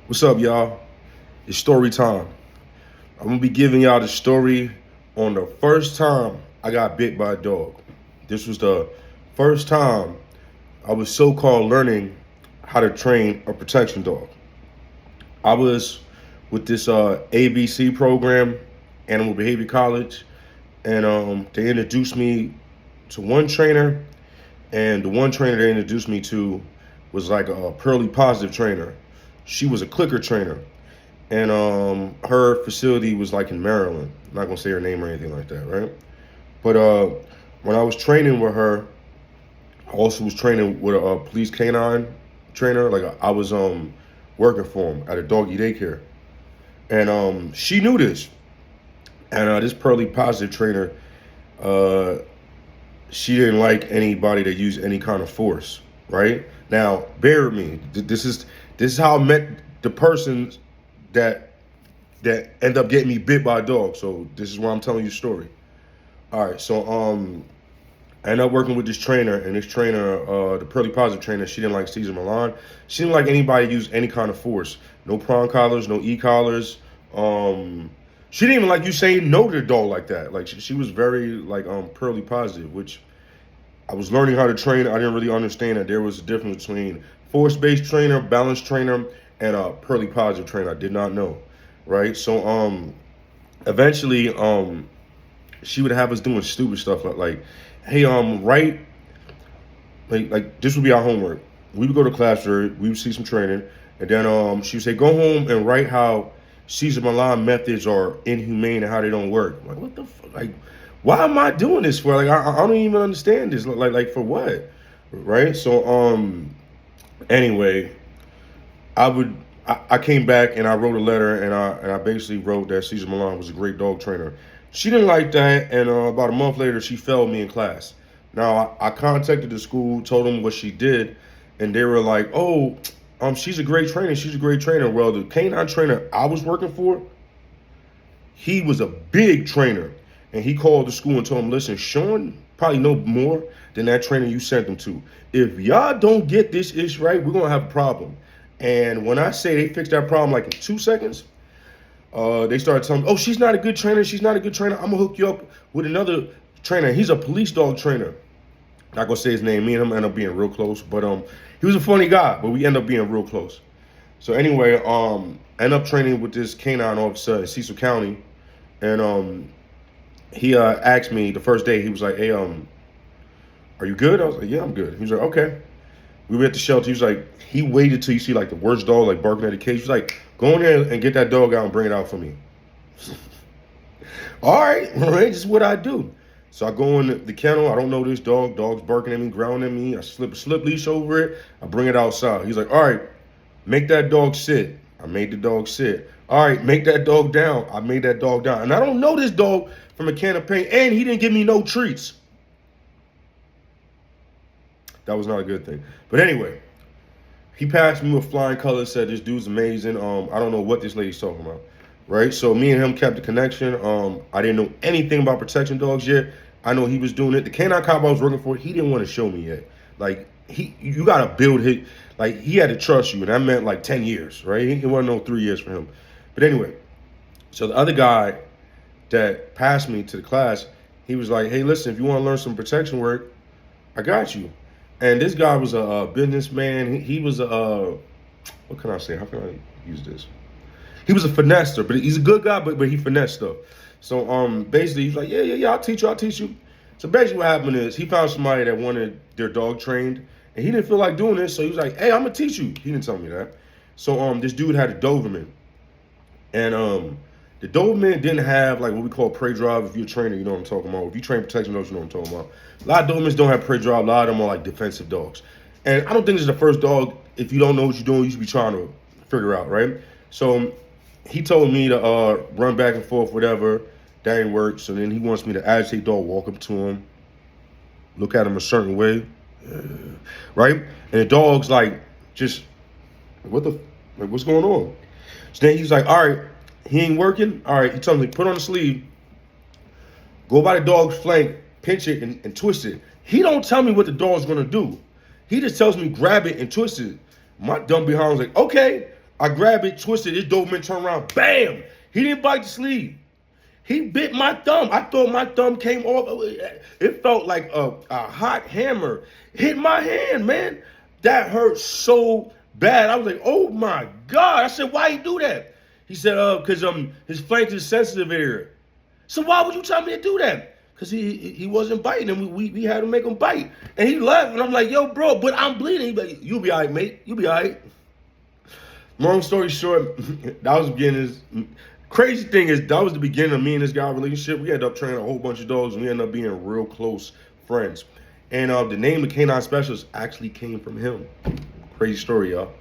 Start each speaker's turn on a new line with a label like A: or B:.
A: What's up, y'all? It's story time. I'm gonna be giving y'all the story on the first time I got bit by a dog. This was the first time I was so-called learning how to train a protection dog. I was with this ABC program, Animal Behavior College, and they introduced me to one trainer, and the one trainer they introduced me to was like a Pearly Positive trainer. She was a clicker trainer, and her facility was like in Maryland. I'm not gonna say her name or anything like that, right? But when I was training with her, I also was training with a police canine trainer. Like I was working for him at a doggy daycare, and she knew this. And this Pearly Positive trainer, uh, she didn't like anybody that used any kind of force. Right now, bear with me. This is how I met the person that end up getting me bit by a dog. So this is why I'm telling you the story. All right, so I ended up working with this trainer, and this trainer, the Pearly Positive trainer, she didn't like Cesar Millan. She didn't like anybody use any kind of force. No prong collars, no e-collars. She didn't even like you saying no to the dog like that. Like she was very like Pearly Positive, which I was learning how to train. I didn't really understand that there was a difference between force-based trainer, balance trainer, and a Pearly Positive trainer. I did not know, right? So eventually she would have us doing stupid stuff like hey, write like this would be our homework. We would go to class, we would see some training, and then she would say, go home and write how Cesar Millan methods are inhumane and how they don't work. Like, what the fuck? Like, why am I doing this for? Like, I don't even understand this. Like for what? Right? So anyway, I came back and I wrote a letter, and I basically wrote that Cesar Millan was a great dog trainer. She didn't like that, and about a month later, she failed me in class. Now I contacted the school, told them what she did, and they were like, "Oh, she's a great trainer. She's a great trainer." Well, the canine trainer I was working for, he was a big trainer, and he called the school and told them, "Listen, Sean probably know more than that trainer you sent him to. If y'all don't get this ish right, we're gonna have a problem." And when I say they fixed that problem like in 2 seconds, they started telling me, "Oh, she's not a good trainer. She's not a good trainer. I'm gonna hook you up with another trainer. He's a police dog trainer." Not gonna say his name. Me and him end up being real close, but he was a funny guy. But we end up being real close. So anyway, I end up training with this canine officer in Cecil County, and he asked me the first day. He was like, "Hey, are you good?" I was like, "Yeah, I'm good." He was like, "Okay." We were at the shelter. He was like, he waited till you see like the worst dog like barking at the cage. He was like, "Go in there and get that dog out and bring it out for me." All right, this is what I do. So I go in the kennel. I don't know this dog. Dog's barking at me, growling at me. I slip a slip leash over it. I bring it outside. He's like, "All right, make that dog sit." I made the dog sit. "All right, make that dog down." I made that dog down. And I don't know this dog from a can of paint, and he didn't give me no treats. That was not a good thing. But anyway, he passed me with flying colors, said this dude's amazing. I don't know what this lady's talking about. Right? So me and him kept the connection. I didn't know anything about protection dogs yet. I know he was doing it. The canine cop I was working for, he didn't want to show me yet. Like you gotta build his, like he had to trust you, and that meant like 10 years, right? It wasn't no 3 years for him. But anyway, so the other guy that passed me to the class, he was like, "Hey, listen, if you want to learn some protection work, I got you." And this guy was a businessman. He was a, what can I say? How can I use this? He was a finesser, but he's a good guy, but he finessed stuff. So basically he's like, yeah, I'll teach you. So basically what happened is he found somebody that wanted their dog trained, and he didn't feel like doing this, so he was like, "Hey, I'm gonna teach you." He didn't tell me that. So this dude had a Doberman, and the Doberman didn't have like what we call prey drive. If you're a trainer, you know what I'm talking about. If you train protection dogs, you know what I'm talking about. A lot of Dobermans don't have prey drive. A lot of them are like defensive dogs. And I don't think this is the first dog, if you don't know what you're doing, you should be trying to figure out, right? So he told me to run back and forth, whatever. That ain't work. So then he wants me to agitate dog, walk up to him, look at him a certain way, right? And the dog's like, just, what's going on? So then he's like, "All right, he ain't working. All right," he tells me, "Put on the sleeve, go by the dog's flank, pinch it and twist it." He don't tell me what the dog's gonna do. He just tells me grab it and twist it. My dumb behind was like, "Okay." I grabbed it, twisted. This Doberman turned around. Bam! He didn't bite the sleeve. He bit my thumb. I thought my thumb came off. It felt like a hot hammer hit my hand, man. That hurt so bad. I was like, oh my God. I said, why you do that? He said, because his flank is sensitive area. So why would you tell me to do that? Because he wasn't biting, and we had to make him bite. And he left, and I'm like, yo, bro, but I'm bleeding. He's like, you'll be all right, mate. You'll be all right. Long story short, that was the beginning. Crazy thing is, that was the beginning of me and this guy relationship. We ended up training a whole bunch of dogs, and we ended up being real close friends. And the name of Canine Specialist actually came from him. Crazy story, y'all.